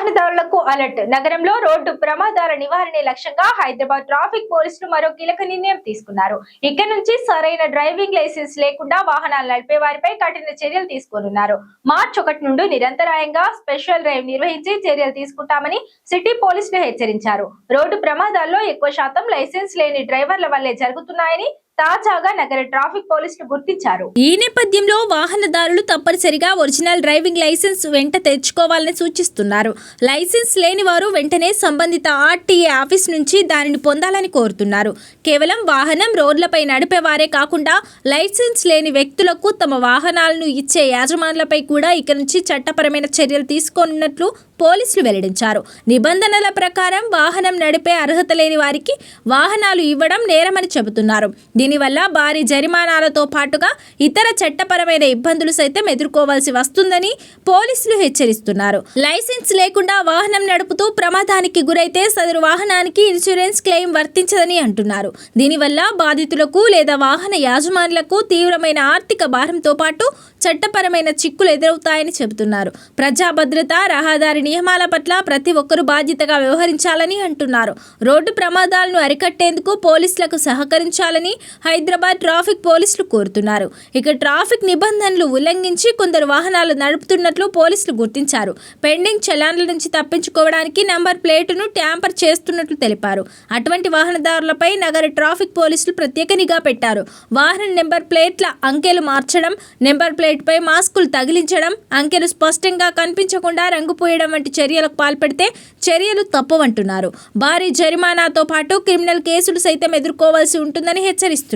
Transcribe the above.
వాహనదారులకు అలర్ట్. నగరంలో రోడ్డు ప్రమాదాల నివారణే లక్ష్యంగా హైదరాబాద్ ట్రాఫిక్ పోలీసులు మరో కీలక నిర్ణయం తీసుకున్నారు. ఇక నుంచి సరైన డ్రైవింగ్ లైసెన్స్ లేకుండా వాహనాలు నడిపే వారిపై కఠిన చర్యలు తీసుకోనున్నారు. మార్చి 1 నుండి నిరంతరాయంగా స్పెషల్ డ్రైవ్ నిర్వహించి చర్యలు తీసుకుంటామని సిటీ పోలీసులు హెచ్చరించారు. రోడ్డు ప్రమాదాల్లో ఎక్కువ శాతం లైసెన్స్ లేని డ్రైవర్ల వల్లే జరుగుతున్నాయని తాజాగా నగర ట్రాఫిక్ పోలీసులు గుర్తించారు. ఈ నేపథ్యంలో వాహనదారులు తప్పనిసరిగా ఒరిజినల్ డ్రైవింగ్ లైసెన్స్ వెంట తెచ్చుకోవాలని సూచిస్తున్నారు. లైసెన్స్ లేని వారు వెంటనే సంబంధిత ఆర్టీఏ ఆఫీస్ నుంచి దానిని పొందాలని కోరుతున్నారు. కేవలం వాహనం రోడ్లపై నడిపే వారే కాకుండా లైసెన్స్ లేని వ్యక్తులకు తమ వాహనాలను ఇచ్చే యాజమానులపై కూడా ఇక నుంచి చట్టపరమైన చర్యలు తీసుకోనున్నట్లు పోలీసులు వెల్లడించారు. నిబంధనల ప్రకారం వాహనం నడిపే అర్హత లేని వారికి వాహనాలు ఇవ్వడం నేరమని చెబుతున్నారు. దీనివల్ల భారీ జరిమానాలతో పాటుగా ఇతర చట్టపరమైన ఇబ్బందులు సైతం ఎదుర్కోవాల్సి వస్తుందని పోలీసులు హెచ్చరిస్తున్నారు. లైసెన్స్ లేకుండా వాహనం నడుపుతూ ప్రమాదానికి గురైతే సదరు వాహనానికి ఇన్సూరెన్స్ క్లెయిమ్ వర్తించదని అంటున్నారు. దీనివల్ల బాధితులకు లేదా వాహన యాజమానులకు తీవ్రమైన ఆర్థిక భారంతో పాటు చట్టపరమైన చిక్కులు ఎదురవుతాయని చెబుతున్నారు. ప్రజా భద్రత, రహదారి నియమాల పట్ల ప్రతి ఒక్కరూ బాధ్యతగా వ్యవహరించాలని అంటున్నారు. రోడ్డు ప్రమాదాలను అరికట్టేందుకు పోలీసులకు సహకరించాలని హైదరాబాద్ ట్రాఫిక్ పోలీసులు కోరుతున్నారు. ఇక ట్రాఫిక్ నిబంధనలు ఉల్లంఘించి కొందరు వాహనాలు నడుపుతున్నట్లు పోలీసులు గుర్తించారు. పెండింగ్ చలాన్ల నుంచి తప్పించుకోవడానికి నంబర్ ప్లేటును ట్యాంపర్ చేస్తున్నట్లు తెలిపారు. అటువంటి వాహనదారులపై నగర ట్రాఫిక్ పోలీసులు ప్రత్యేక నిఘా పెట్టారు. వాహన నెంబర్ ప్లేట్ల అంకెలు మార్చడం, నెంబర్ ప్లేట్పై మాస్కులు తగిలించడం, అంకెలు స్పష్టంగా కనిపించకుండా రంగు పోయడం వంటి చర్యలకు పాల్పడితే చర్యలు తప్పవంటున్నారు. భారీ జరిమానాతో పాటు క్రిమినల్ కేసులు సైతం ఎదుర్కోవాల్సి ఉంటుందని హెచ్చరిస్తున్నారు.